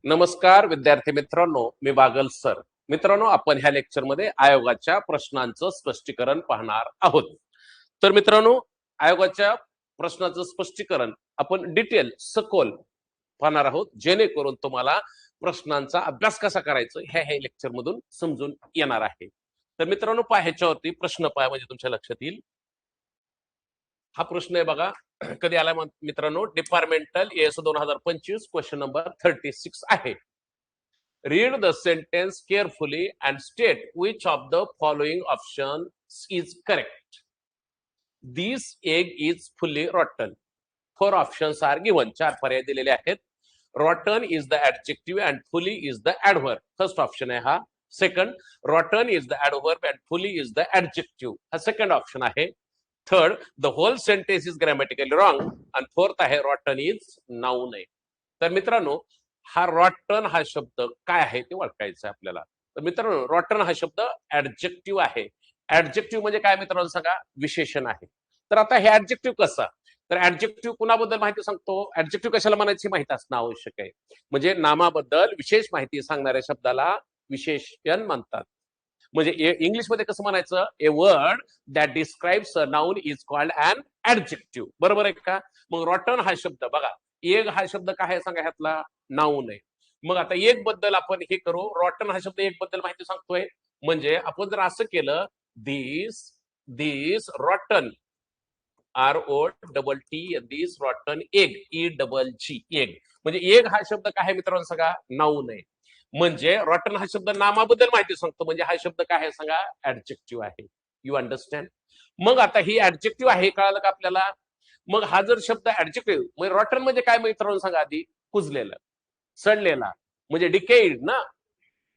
नमस्कार विद्यार्थी मित्रांनो, मी बागल सर. मित्रांनो, आपण ह्या लेक्चरमध्ये आयोगाच्या प्रश्नांचं स्पष्टीकरण पाहणार आहोत. तर मित्रांनो, आयोगाच्या प्रश्नाचं स्पष्टीकरण आपण डिटेल सखोल पाहणार आहोत, जेणेकरून तुम्हाला प्रश्नांचा अभ्यास कसा करायचा ह्या लेक्चर मधून समजून येणार आहे. तर मित्रांनो, पहा ह्याच्यावरती प्रश्न पहा म्हणजे तुमच्या लक्षात येईल. हा प्रश्न आहे बघा, कधी आला मित्रांनो, डिपार्टमेंटल एस 2025 क्वेश्चन नंबर 36 आहे. Read the sentence carefully and state which of the following options is correct. This egg is fully rotten. Four options are given. चार पर्याय दिलेले आहेत. Rotten is the adjective and fully is the adverb. First option आहे हा. Second, rotten is the adverb and fully is the adjective. हा second option आहे. Third, the whole sentence is grammatically wrong. And fourth आहे, rotten is noun आहे. तर मित्रांनो, हा rotten हा शब्द काय आहे ते ओळखायचं आहे आपल्याला. तर मित्रांनो, रॉटन हा शब्द ऍडजेक्टिव्ह आहे. ऍडजेक्टिव्ह म्हणजे काय मित्रांनो सांगा? विशेषण आहे. तर आता हे ऍडजेक्टिव्ह कसं? तर ऍडजेक्टिव्ह कुणाबद्दल माहिती सांगतो? ऍडजेक्टिव्ह कशाला म्हणायची माहिती असणं आवश्यक आहे. म्हणजे नामाबद्दल विशेष माहिती सांगणाऱ्या शब्दाला विशेषण म्हणतात. म्हणजे इंग्लिशमध्ये कसं म्हणायचं? A word that describes a noun is called an adjective. बरोबर आहे का? मग रॉटन हा शब्द बघा, एग हा शब्द काय आहे सांगा? ह्यातला नाउन आहे. मग आता एक बद्दल आपण हे करू. रॉटन हा शब्द एक बद्दल माहिती सांगतोय. म्हणजे आपण जर असं केलं, दिस दिस रॉटन, ROTT, दिस रॉटन एग, EGG, एग. म्हणजे एग हा शब्द काय आहे मित्रांनो सांगा? नाउन आहे. म्हणजे रॉटन हा शब्द नामाबद्दल माहिती सांगतो. म्हणजे हा शब्द काय आहे सांगा? ऍडजेक्टिव्ह आहे. You understand? मग आता ही ऍडजेक्टिव्ह आहे, कळालं का आपल्याला? मग हा जर शब्द ऍडजेक्टिव्ह, म्हणजे रॉटन म्हणजे काय मित्रांनो सांगा आधी? कुजलेलं, सडलेला, म्हणजे डिकेड ना.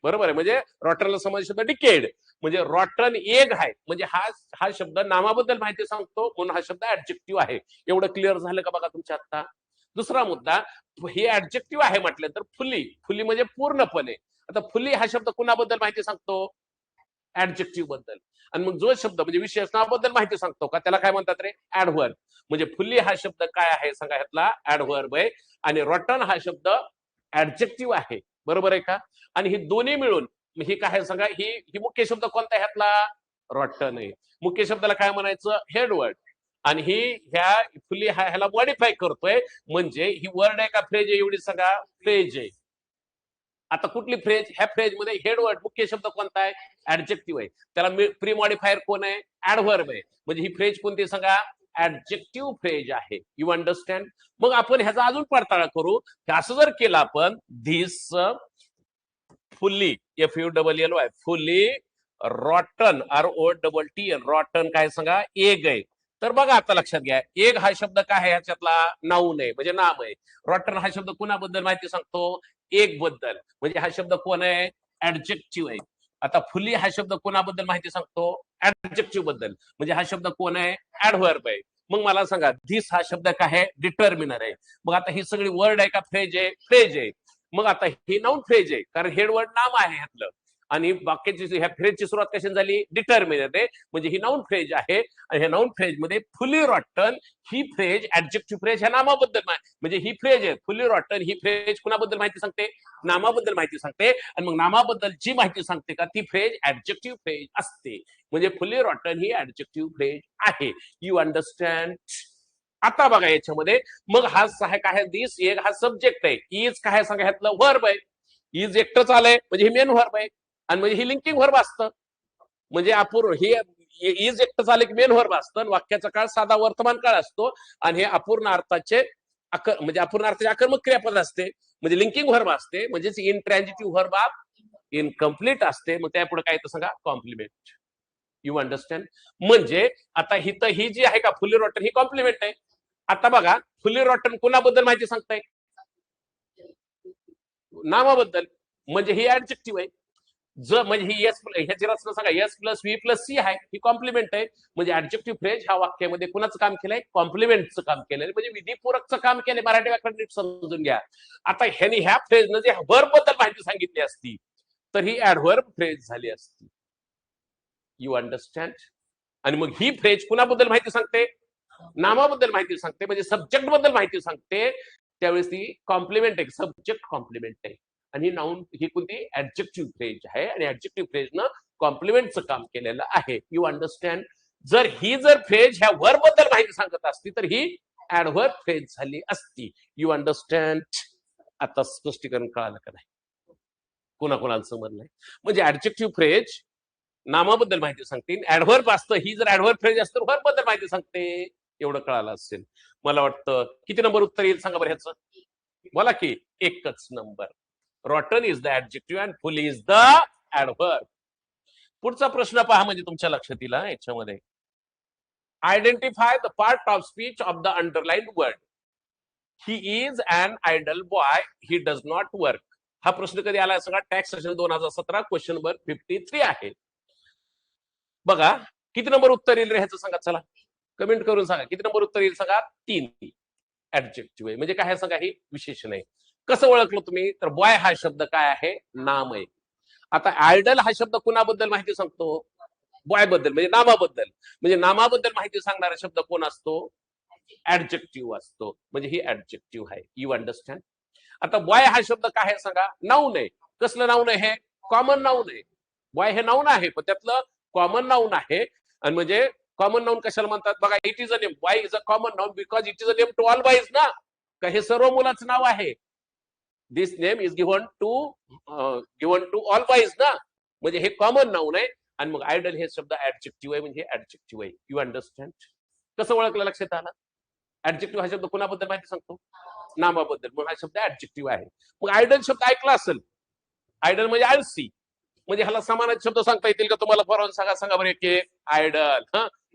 बरोबर आहे. म्हणजे रॉटनला समाज शब्द डिकेड. म्हणजे रॉटन एग आहे, म्हणजे हा हा शब्द नामाबद्दल माहिती सांगतो, म्हणून हा शब्द ऍडजेक्टिव्ह आहे. एवढं क्लिअर झालं का बघा तुमच्या आता? दुसरा मुद्दा, हे ऍडजेक्टिव्ह आहे म्हटलं तर फुली, फुली म्हणजे पूर्णपणे. आता फुली हा शब्द कुणाबद्दल माहिती सांगतो? ऍडजेक्टिव्ह बद्दल. आणि मग जो शब्द म्हणजे विशेषणाबद्दल माहिती सांगतो का, त्याला काय म्हणतात रे? ऍडव्हर्ब. म्हणजे फुल्ली हा शब्द काय आहे सांगा? ह्यातला ऍडव्हर्ब आहे. आणि रॉटन हा शब्द ऍडजेक्टिव्ह आहे. बरोबर आहे का? आणि ही दोन्ही मिळून ही काय आहे सांगा? ही मुख्य शब्द कोणता ह्यातला? रॉटन आहे. मुख्य शब्दाला काय म्हणायचं? हेडवर्ड. आणि ही ह्या फुल्ली ह्याला मॉडिफाय करतोय. म्हणजे ही वर्ड आहे का फ्रेज आहे? एवढी सांगा, फ्रेज आहे. आता कुठली फ्रेज? ह्या फ्रेज मध्ये हेडवर्ड मुख्य शब्द कोणता आहे? ऍडजेक्टिव्ह आहे. त्याला प्री मॉडिफायर कोण आहे? ऍडव्हर्ब आहे. म्हणजे ही फ्रेज कोणती सांगा? ऍडजेक्टिव्ह फ्रेज आहे. You understand? मग आपण ह्याचा अजून पडताळा करू. असं जर केलं आपण, this fully, FULLY, fully rotten, ROTTN, rotten काय सांगा? एग आहे. तर बघा आता लक्षात घ्या, एग हा शब्द काय आहे? ह्याच्यातला नाउन आहे, म्हणजे नाम आहे. रॉटन हा शब्द कुणाबद्दल माहिती सांगतो? एग बद्दल. म्हणजे हा शब्द कोण आहे? ऍडजेक्टिव्ह आहे. आता फुली हा शब्द कोणाबद्दल माहिती सांगतो? ऍडजेक्टिव्ह बद्दल. म्हणजे हा शब्द कोण आहे? ऍडव्हर्ब आहे. मग मला सांगा, धिस हा शब्द काय आहे? डिटर्मिनर आहे. मग आता ही सगळी वर्ड आहे का फ्रेज आहे? फ्रेज आहे. मग आता ही नाउन फ्रेज आहे, कारण हेडवर्ड नाम आहे ह्यातलं. आणि वाक्याची ह्या फ्रेजची सुरुवात कशी झाली? डिटर्मिनर आहे. म्हणजे ही नाउन फ्रेज आहे. आणि ह्या नाउन फ्रेज मध्ये फुली रॉटन ही फ्रेज, ऍडजेक्टिव्ह फ्रेज ह्या नामाबद्दल, म्हणजे ही फ्रेज आहे फुली रॉटन, ही फ्रेज कुणाबद्दल माहिती सांगते? नामाबद्दल माहिती सांगते. आणि मग नामाबद्दल जी माहिती सांगते का, ती फ्रेज ऍडजेक्टिव्ह फ्रेज असते. म्हणजे फुली रॉटन ही ऍडजेक्टिव्ह फ्रेज आहे. You understand? आता बघा याच्यामध्ये, मग हा काय आहे? दिस एग हा सब्जेक्ट आहे. इज काय सांगा? ह्यातलं वर्ब आहे. इज एकटंच आलंय, म्हणजे ही मेन वर्ब आहे. आणि म्हणजे ही लिंकिंग वर्ब असतं. म्हणजे अपूर्व, हे इज एकटंच आलं की मेन वर्ब असतं. वाक्याचा काळ साधा वर्तमान काळ असतो. आणि हे अपूर्ण अर्थाचे म्हणजे अपूर्ण अर्थाचे आकर्मक क्रियापद असते. म्हणजे लिंकिंग वर्ब असते. म्हणजेच इंट्रान्झिटिव्ह वर्ब ऑफ इनकम्प्लीट असते. मग त्यापुढे काय येतं सांगा? कॉम्प्लिमेंट. You understand? म्हणजे आता ही जी आहे का फुली रॉटन, ही कॉम्प्लिमेंट आहे. आता बघा, फुली रॉटन कुणाबद्दल माहिती सांगताय? नामाबद्दल. म्हणजे ही ऍडजेक्टिव्ह आहे. जर म्हणजे ही एस, ह्याची रचना सांगा, S+V+C आहे, ही कॉम्प्लिमेंट आहे. म्हणजे ऍडजेक्टिव्ह फ्रेज ह्या वाक्यामध्ये कुणाचं काम केलंय? कॉम्प्लिमेंटचं काम केलंय. म्हणजे विधीपूरकचं काम केलंय. मराठी व्याकरण नीट समजून घ्या. आता ह्यानी ह्या फ्रेजनं जे वर्ब बद्दल माहिती सांगितली असती, तर ही ऍडव्हर्ब फ्रेज झाली असती. You understand? आणि मग ही फ्रेज कुणाबद्दल माहिती सांगते? नामाबद्दल माहिती सांगते. म्हणजे सब्जेक्ट बद्दल माहिती सांगते. त्यावेळेस ती कॉम्प्लिमेंट आहे, सब्जेक्ट कॉम्प्लिमेंट आहे. आणि नाऊन ही कोणती ऍडजेक्टिव्ह फ्रेज आहे आणि ऍडजेक्टिव्ह फ्रेजनं कॉम्प्लिमेंटचं काम केलेलं आहे. You understand. जर फ्रेज ह्या वर्ब बद्दल माहिती सांगत असती तर ही ऍडव्हर्ब फ्रेज झाली असती. You understand. आता स्पष्टीकरण कळालं का नाही? कोणाकोणाला समजलंय? म्हणजे ऍडजेक्टिव्ह फ्रेज नामाबद्दल माहिती सांगते, ऍडव्हर्ब असतं ही जर ऍडव्हर्ब फ्रेज असतं वर्ब बद्दल माहिती सांगते. एवढं कळालं असेल मला वाटतं. किती नंबर उत्तर येईल सांगा बरं ह्याचं? बोला की. एकच number. Rotten is the adjective and full is the adverb. पुढचा प्रश्न पहा, म्हणजे तुमच्या लक्षात येईल याच्यामध्ये. Identify the part of speech of the underline word. He is an idle boy, he does not work. हा प्रश्न कधी आला सांगा? टॅक्स सेशन 2017 क्वेश्चन नंबर 53 आहे. बघा किती नंबर उत्तर येईल रे ह्याचं सांगा. चला कमेंट करून सांगा किती नंबर उत्तर येईल सांगा. 3. ऍडजेक्टिव्ह आहे म्हणजे काय सांगा? ही विशेषण आहे. कसं ओळखलं तुम्ही? तर बॉय हा शब्द काय आहे? नाम आहे. आता आयडल हा शब्द कुणाबद्दल माहिती सांगतो? बॉय बद्दल, म्हणजे नामाबद्दल. म्हणजे नामाबद्दल माहिती सांगणारा शब्द कोण असतो? ऍडजेक्टिव्ह असतो. म्हणजे ही ऍडजेक्टिव्ह आहे. You understand. आता बॉय हा शब्द काय आहे सांगा? नाऊन आहे. कसलं नाऊन आहे? हे कॉमन नाऊन आहे. बॉय हे नाऊन आहे पण त्यातलं कॉमन नाऊन आहे. आणि म्हणजे कॉमन नाऊन कशाला म्हणतात बघा? It is a name. Boy is a common noun because it is a name to all boys ना. का हे सर्व मुलाचं नाव आहे. This name is given to all boys ना. म्हणजे हे कॉमन नाऊन आहे. आणि मग आयडल हे शब्द ऍडजेक्टिव्ह आहे म्हणजे ऍडजेक्टिव्ह आहे. You understand. कसं ओळखलं? लक्षात आलं. ऍडजेक्टिव्ह हा शब्द कोणाबद्दल माहिती सांगतो? नामाबद्दल. मग हा शब्द ऍडजेक्टिव्ह आहे. मग आयडल शब्द ऐकला असेल. आयडल म्हणजे आळसी. म्हणजे ह्याला समानार्थी शब्द सांगता येतील का तुम्हाला? फॉरन सांगा बरं. एक आयडल,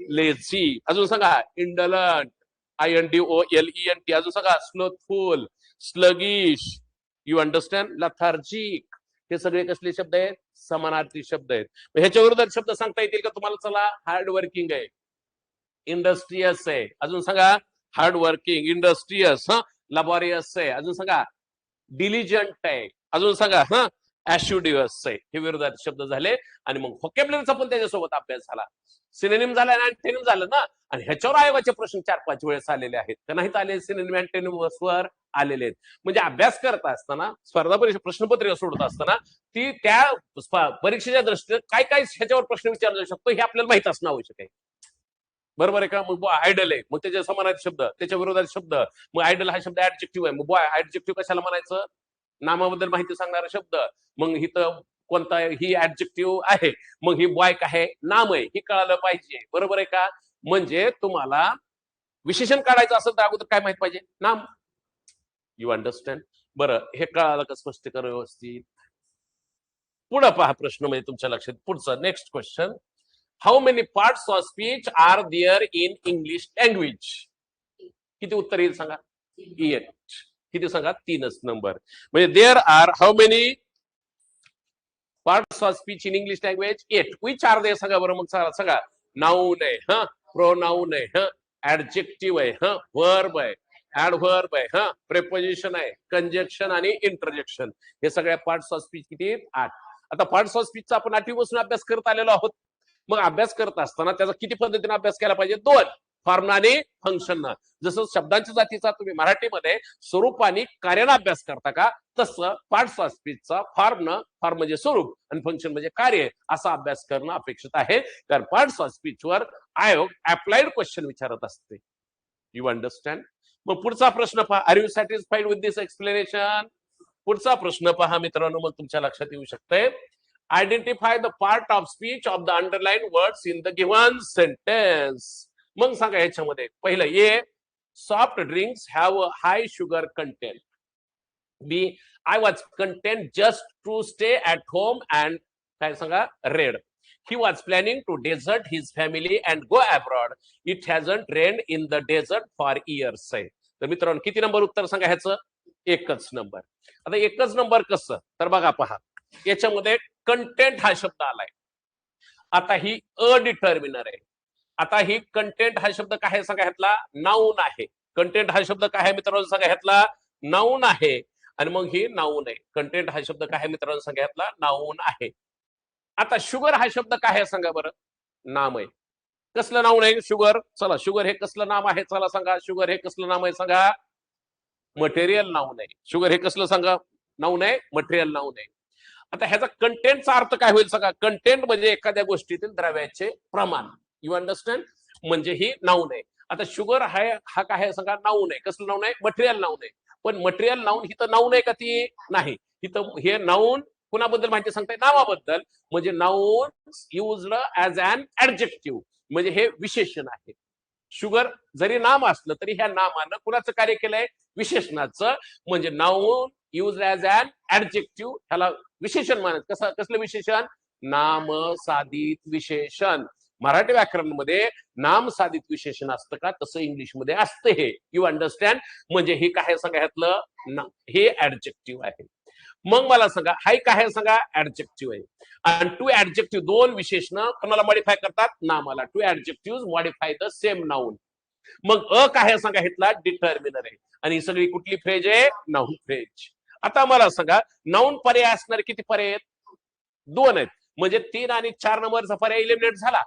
लेझी, अजून सांगा इंडलंट, INDOLENT, अजून सांगा स्लोथफुल, स्लगिश. You understand. लथार्जिक. हे सगळे कसले शब्द आहेत? समानार्थी शब्द आहेत. ह्याच्या विरोधात शब्द सांगता येतील का तुम्हाला? चला. हार्ड वर्किंग आहे, इंडस्ट्रियस आहे, अजून सांगा हार्ड वर्किंग, इंडस्ट्रियस, लबॉरियस आहे, अजून सांगा डिलिजंट आहे, अजून सांगा ऍश्युडियस आहे. हे विरोधात शब्द झाले. आणि मग व्होकॅब्युलरीचा पण त्याच्यासोबत अभ्यास झाला. सिनोनिम झाला आणि अँटोनिम झालं ना. आणि ह्याच्यावर आयोगाचे प्रश्न 4-5 वेळेस आलेले आहेत. का नाहीत आले? सिनोनिम अँटोनिम वर आलेले आहेत. म्हणजे अभ्यास करत असताना, स्पर्धा परीक्षा प्रश्नपत्रिका सोडत असताना ती त्या परीक्षेच्या दृष्टीने काय काय ह्याच्यावर प्रश्न विचारला जाऊ शकतो हे आपल्याला माहित असणं आवश्यक आहे. बरोबर आहे का? मग आयडल आहे, मग त्याच्या समानार्थी शब्द, त्याच्या विरोधात शब्द. मग आयडल हा शब्द ऍडजेक्टिव्ह आहे. मग बॉय ऍडजेक्टिव्ह कशाला म्हणायचं? नामाबद्दल माहिती सांगणारा शब्द. मग इथं कोणता? ही ऍडजेक्टिव्ह आहे. मग ही बॉय काय आहे? नाम आहे. हे कळालं पाहिजे. बरोबर आहे का? म्हणजे तुम्हाला विशेषण काढायचं असेल तर अगोदर काय माहित पाहिजे? नाम. You understand. बरं, हे कळालं का? स्पष्टीकरण व्यवस्थित. पुढे पहा प्रश्न, म्हणजे तुमच्या लक्षात. पुढचा next question. How many parts of speech are there in English language? किती उत्तर येईल सांगा? 8. किती सांगा? 3च नंबर. म्हणजे there are how many parts of speech in English language? 8. Which are there सांगा बरं. मग सांगा. नाऊन आहे, प्रोनाऊन आहे, ऍडजेक्टिव्ह आहे, वर्ब आहे, ऍडव्हर्ब आहे, प्रेपोजिशन आहे, कंजक्शन आणि इंटरजेक्शन. हे सगळ्या पार्ट्स ऑफ स्पीच किती? 8. आता पार्ट्स ऑफ स्पीचचा आपण 8वी पासून अभ्यास करत आलेलो आहोत. मग अभ्यास करत असताना त्याचा किती पद्धतीने अभ्यास केला पाहिजे? 2. फॉर्म आणि फंक्शन. जसं शब्दांच्या जातीचा तुम्ही मराठीमध्ये स्वरूपाने कार्याने अभ्यास करता का, तसं पार्ट्स ऑफ स्पीचचा फॉर्म म्हणजे स्वरूप आणि फंक्शन म्हणजे कार्य असा अभ्यास करणं अपेक्षित आहे. कारण पार्ट्स ऑफ स्पीचवर आयोग अप्लाइड क्वेश्चन विचारत असते. You understand. मग पुढचा प्रश्न पहा. Are you satisfied with this explanation? पुढचा प्रश्न पहा मित्रांनो, मग तुमच्या लक्षात येऊ शकते. Identify the part of speech of the underline words in the given sentence. मग सांगा ह्याच्यामध्ये. पहिलं A, soft drinks have a high sugar content. B, I was content just to stay at home and काय सांगा? Read. He was planning to desert his family and go abroad. It hasn't rained in the desert for years. तर मित्रांनो किती number उत्तर सांगा ह्याचं? एकच number. आता एकच नंबर कसं? तर बघा पहा, याच्यामध्ये कंटेंट हा शब्द आलाय. आता ही अडिटर्मिनर आहे. आता ही कंटेंट हा शब्द काय सांगा? ह्यातला नाऊन आहे. कंटेंट हा शब्द काय आहे मित्रांनो सांगा? ह्यातला नाऊन आहे. आणि मग ही नाऊन आहे. कंटेंट हा शब्द काय आहे मित्रांनो सांगा? ह्यातला नाऊन आहे. आता शुगर हा शब्द काय आहे सांगा बरं? नाम आहे. कसलं नाऊन आहे शुगर? चला, शुगर हे कसलं नाम आहे? चला सांगा, शुगर हे कसलं नाम आहे सांगा? मटेरियल नाऊन आहे. शुगर हे कसलं सांगा? नाऊन आहे, मटेरियल नाऊन आहे. आता ह्याचा कंटेंटचा अर्थ काय होईल सांगा? कंटेंट म्हणजे एखाद्या गोष्टीतील द्रव्याचे प्रमाण. You understand? म्हणजे ही नाऊन आहे. आता शुगर हा काय आहे सांगा? नाऊन आहे. कसलं नाऊन आहे? मटेरियल नाऊन आहे. पण मटेरियल नाऊन ही तर नाऊन आहे का ती? नाही. इथं हे नाऊन कुणाबद्दल माहिती सांगताय? नावाबद्दल. म्हणजे noun used as an adjective, म्हणजे हे विशेषण आहे. शुगर जरी नाम असलं तरी ह्या नामानं कुणाचं कार्य केलंय? विशेषणाचं. म्हणजे noun use as an adjective, ह्याला विशेषण मानत. कसलं विशेषण? नाम साधित विशेषण. मराठी व्याकरणमध्ये नाम साधित विशेषण असतं का? तसं इंग्लिशमध्ये असतं हे. You understand? म्हणजे हे काय सांगा? ह्यातलं हे ऍडजेक्टिव्ह आहे. मग मला सांगा, हाय काय सांगा? ऍडजेक्टिव्ह आहे. आणि टू ऍडजेक्टिव्ह, दोन विशेषण कोणाला मॉडिफाय करतात? नामाला. Two adjective modify the same noun. मग काय सांगा? घेतला डिटर्मिनर आहे. आणि ही सगळी कुठली फ्रेज आहे? Noun phrase. आता मला सांगा, नाऊन पर्याय असणारे किती पर्याय आहेत? दोन आहेत. म्हणजे 3 आणि 4 नंबरचा पर्याय इलिमिनेट झाला.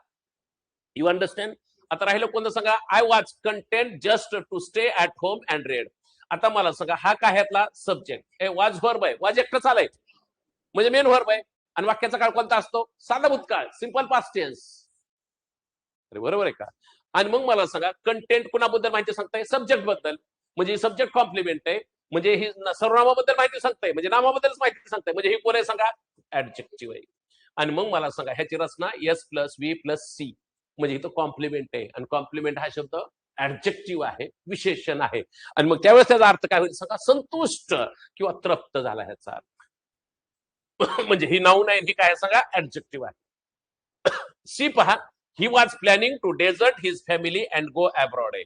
You understand? आता राहिलं कोणतं सांगा? I was content just to stay at home and read. आता मला सांगा, हा काय ह्यातला? सब्जेक्ट. वाज व्हर्ब आहे. वाज एकटं चालय म्हणजे मेन व्हर्ब आहे. आणि वाक्याचा काळ कोणता असतो? साधा भूतकाळ, सिंपल पास्ट टेन्स. अरे बरोबर आहे का? आणि मग मला सांगा, कंटेंट कुणाबद्दल माहिती सांगताय? सब्जेक्ट बद्दल. म्हणजे सब्जेक्ट कॉम्प्लिमेंट आहे. म्हणजे ही सर्वनामाबद्दल माहिती सांगताय, म्हणजे नामाबद्दलच माहिती सांगताय. म्हणजे ही कोण आहे सांगा? ऍडजेक्टिव्ह आहे. आणि मग मला सांगा, ह्याची रचना S plus V plus C, म्हणजे इथं कॉम्प्लिमेंट आहे. आणि कॉम्प्लिमेंट हा शब्द ऍडजेक्टिव्ह आहे, विशेषण आहे. आणि मग त्यावेळेस त्याचा अर्थ काय होईल सांगा? संतुष्ट किंवा तृप्त झाला ह्याचा अर्थ. म्हणजे ही नाऊन आहे, ही काय सांगा? ऍडजेक्टिव्ह आहे. सी पहा, he was planning to desert his family and go abroad आहे.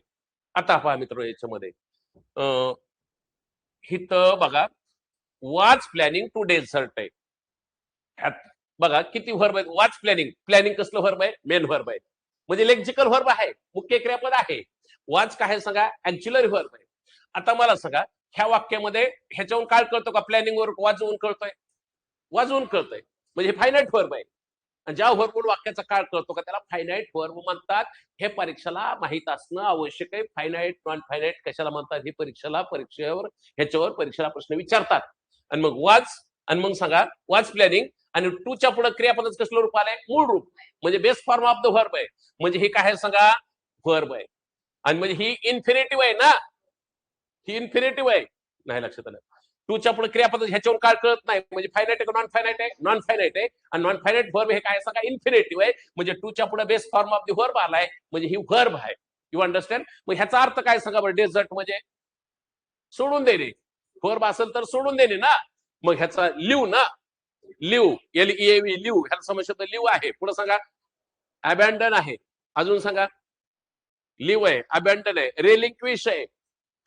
आता पहा मित्र, याच्यामध्ये इथं बघा, वॉज प्लॅनिंग टू डेझर्ट आहे. बघा किती व्हर्ब आहेत. Was planning. प्लॅनिंग कसलं व्हर्ब आहे? मेन व्हर्ब आहे. म्हणजे लेक्झिकल व्हर्ब आहे, मुख्य क्रियापद आहे. वॉज काय सांगा? ऍक्च्युलरी व्हर्ब आहे. आता मला सांगा, ह्या वाक्यामध्ये ह्याच्यावरून काय कळतो का? प्लॅनिंग वर वाजवून कळतोय? वाजवून कळतोय. म्हणजे हे फायनाईट व्हर्ब आहे. आणि ज्या व्हर्बवरून वाक्याचा काळ कळतो का, त्याला फायनाईट व्हर्ब म्हणतात. हे परीक्षेला माहित असणं आवश्यक आहे. फायनाईट, नॉन फायनाईट कशाला म्हणतात हे परीक्षेवर ह्याच्यावर परीक्षेला प्रश्न विचारतात. आणि मग वाज, आणि मग सांगा वाज प्लॅनिंग, आणि टूच्या पुढे क्रियापदाचं कसलं रूप आलंय? मूळ रूप. म्हणजे base form of the verb आहे. म्हणजे हे काय सांगा? व्हर्ब आहे. आणि म्हणजे ही इन्फिनिटिव्ह आहे ना, ही इन्फिनिटिव्ह आहे. नाही लक्षात आलं? टूच्या पुढे क्रियापद ह्याच्यावर काय कळत नाही. म्हणजे फायनाईट आहे का नॉन फायनाईट आहे? नॉन फायनाईट आहे. आणि नॉन फायनाईट व्हर्ब हे काय सांगा? इन्फिनिटिव्ह आहे. म्हणजे टूच्या पुढे base form of the verb आलाय, म्हणजे ही व्हर्ब आहे. You understand? मग ह्याचा अर्थ काय सांगा बरं? डेझर्ट म्हणजे सोडून देणे. व्हर्ब असेल तर सोडून देणे ना. मग ह्याचा लिव्ह ना, लिव्ह, LEAV, लिव्ह. ह्याला समजत लिव्ह आहे. पुढे सांगा अबॅन्डन आहे. अजून सांगा लिव्ह आहे, अबॅन्डन आहे, रेलिक्विश आहे,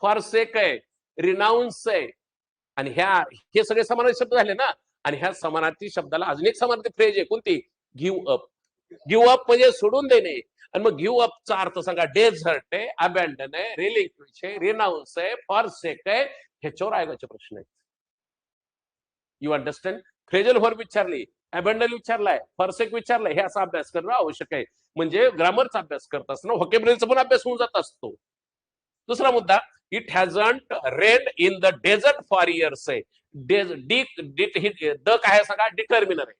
फॉरसेक आहे, रिनाऊन्स आहे. आणि हे सगळे समानार्थी शब्द झाले ना. आणि ह्या समानार्थी शब्दाला अजून एक समानार्थी फ्रेज आहे. कोणती? Give up. गिव्ह अप म्हणजे सोडून देणे. आणि मग गिव्ह अपचा अर्थ सांगा? डेझर्ट आहे, अबॅन्डन आहे, रिलिक्विश आहे, रिनाऊन्स आहे, फॉरसेक आहे. ह्याच्यावर आयोगाचे प्रश्न आहेत. You understand? फ्रेजल व्हर्ब विचारली, अबॅन्डन विचारलाय, फॉरसेक विचारलाय, हे असा अभ्यास करणं आवश्यक आहे. म्हणजे ग्रामरचा अभ्यास करत असताना व्होकॅब्युलरीचा पण अभ्यास होऊन जात असतो. दुसरा मुद्दा, it hasn't rained in the desert for years आहे. द काय सांगा? डिटर्मिनर आहे.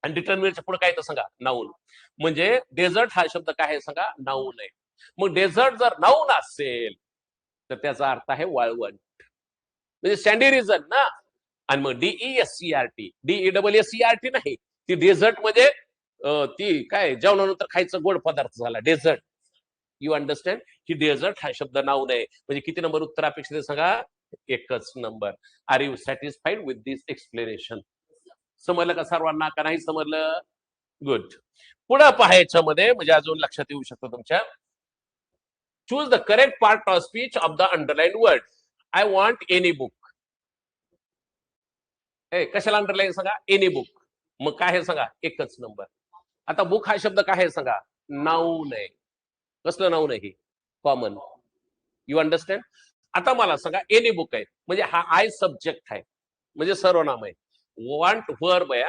आणि डिटर्मिनरच्या पुढे काय तर सांगा? नाऊन. म्हणजे डेझर्ट हा शब्द काय आहे सांगा? नाऊन आहे. मग डेझर्ट जर नाऊन असेल तर त्याचा अर्थ आहे वाळवंट, म्हणजे सँडी रिजन ना. आणि मग DESCERT, DESSERT नाही, ती डेझर्ट म्हणजे ती काय जेवणानंतर खायचं गोड पदार्थ झाला डेझर्ट. You understand? ही डेझर्ट हा शब्द नाऊन आहे. म्हणजे किती नंबर उत्तर अपेक्षित आहे सांगा? एकच number. Are you satisfied with this explanation? समजलं का सर्वांना, का नाही समजलं? गुड. पुढे पाहायच्यामध्ये म्हणजे अजून लक्षात येऊ शकतो तुमच्या. Choose the correct part of speech of the underline word. I want any book. कशाला अंडरलाईन सांगा? Any book. मग काय आहे सांगा? एकच नंबर. आता बुक हा शब्द काय आहे सांगा? नाऊन आहे. कसलं नाऊन आहे? कॉमन. You understand? आता मला सांगा एनी बुक आहे, म्हणजे हा आय सब्जेक्ट आहे, म्हणजे सर्वनाम आहे. वॉन्ट व्हर्ब आहे.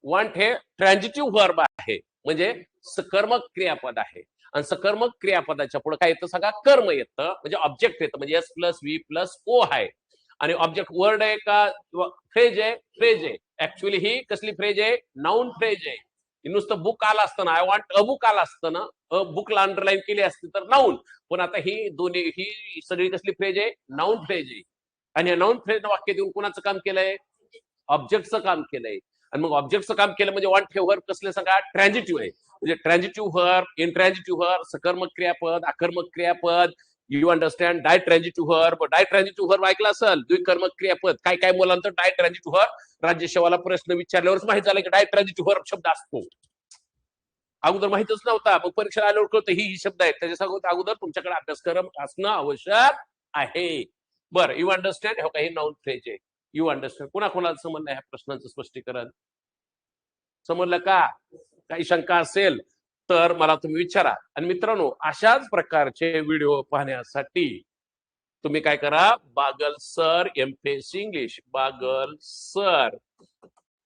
वॉन्ट हे ट्रान्झिटिव्ह व्हर्ब आहे, म्हणजे सकर्मक क्रियापद आहे. आणि सकर्मक क्रियापदाच्या पुढे काय येतं सांगा? कर्म येतं, म्हणजे ऑब्जेक्ट येतं. म्हणजे S+V+O आहे. आणि ऑब्जेक्ट वर्ड आहे का फ्रेज आहे? फ्रेज आहे. ऍक्च्युअली ही कसली फ्रेज आहे? नाउन फ्रेज आहे. नुसतं बुक आलं असतं ना, आय वॉन्ट अ बुक आलं असतं ना, अ बुकला अंडरलाईन केली असती तर नाउन. पण आता ही दोन्ही ही सगळी कसली फ्रेज आहे? नाउन फ्रेज आहे. आणि या नाउन फ्रेज वाक्य देऊन कुणाचं काम केलंय? ऑब्जेक्टचं काम केलंय. आणि मग ऑब्जेक्टचं काम केलं म्हणजे वॉन्ट हे वर्ब कसले सांगा? ट्रान्झिटिव्ह आहे. म्हणजे ट्रान्झिटिव्ह वर्ब, इंट्रान्झिटिव्ह वर्ब, सकर्मक क्रियापद, आकर्मक क्रियापद, you understand? Ditransitive verb, ditransitive verb ऐकला असेल, द्विकर्मक क्रियापद. काय काय मुलांचं डाय ट्रान्झिटिव्ह वर्ब राज्यसेवाला प्रश्न विचारल्यावरच माहित झालं की डाय ट्रान्झिटिव्ह वर्ब शब्द असतो. अगोदर माहितच नव्हता, मग परीक्षा आल्यावर कळतं ही शब्द आहेत. त्याच्यासोबत अगोदर तुमच्याकडे अभ्यासक्रम असणं आवश्यक आहे. बरं, यू अंडरस्टँड? हो काही नाउन फ्रेज आहे. You understand? कुणाला समजलं ह्या प्रश्नाचं स्पष्टीकरण? समजलं का? काही शंका असेल तर मला तुम्ही विचारा. आणि मित्रांनो, अशाच प्रकारचे व्हिडिओ पाहण्यासाठी तुम्ही काय करा? Bagal sir MPSC English, Bagal sir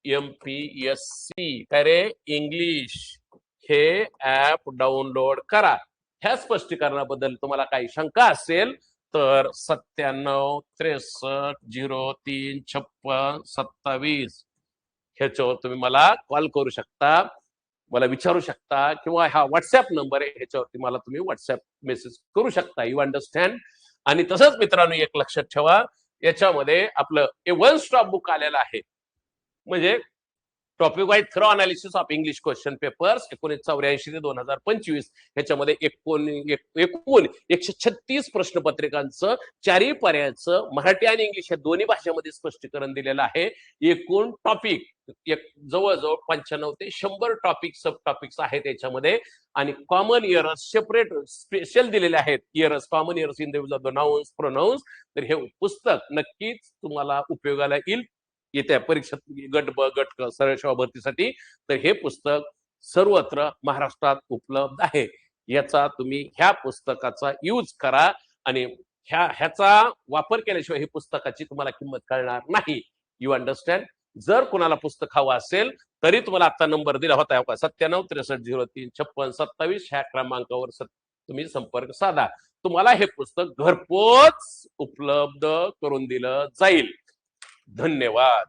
MPSC काय रे इंग्लिश, हे ऍप डाउनलोड करा. ह्या स्पष्टीकरणाबद्दल तुम्हाला काही शंका असेल तर 97-63-03-56-27 ह्याच्यावर तुम्ही मला कॉल करू शकता, मला विचारू शकता, किंवा हा व्हॉट्सअप नंबर आहे ह्याच्यावरती मला तुम्ही व्हॉट्सअप मेसेज करू शकता. You understand? आणि तसंच मित्रांनो एक लक्षात ठेवा, याच्यामध्ये आपलं वन स्टॉप बुक आलेलं आहे. म्हणजे topic wise thorough analysis of English question papers 1984 ते 2025 ह्याच्यामध्ये एकूण 136 प्रश्नपत्रिकांचं 4ही पर्यायाचं मराठी आणि इंग्लिश या दोन्ही भाषेमध्ये स्पष्टीकरण दिलेलं आहे. एकूण टॉपिक जवळजवळ 95 ते 100 टॉपिक सब टॉपिक्स आहेत याच्यामध्ये. आणि कॉमन इयर्स सेपरेट स्पेशल दिलेले आहेत. Years, common years in the use of the nouns, pronounce. तर हे पुस्तक नक्कीच तुम्हाला उपयोगाला येईल येत्या परीक्षा गट ब गट क सरळ सेवा भरतीसाठी. तर हे पुस्तक सर्वत्र महाराष्ट्रात उपलब्ध आहे. याचा तुम्ही ह्या पुस्तकाचा यूज करा आणि ह्याचा वापर केल्याशिवाय ही पुस्तकाची तुम्हाला किंमत कळणार नाही. You understand? जर कोणाला पुस्तक हवं असेल तरी तुम्हाला आता नंबर दिला होता 97-63-03-56-27 ह्या क्रमांकावर तुम्ही संपर्क साधा. तुम्हाला हे पुस्तक घरपोच उपलब्ध करून दिलं जाईल. धन्यवाद.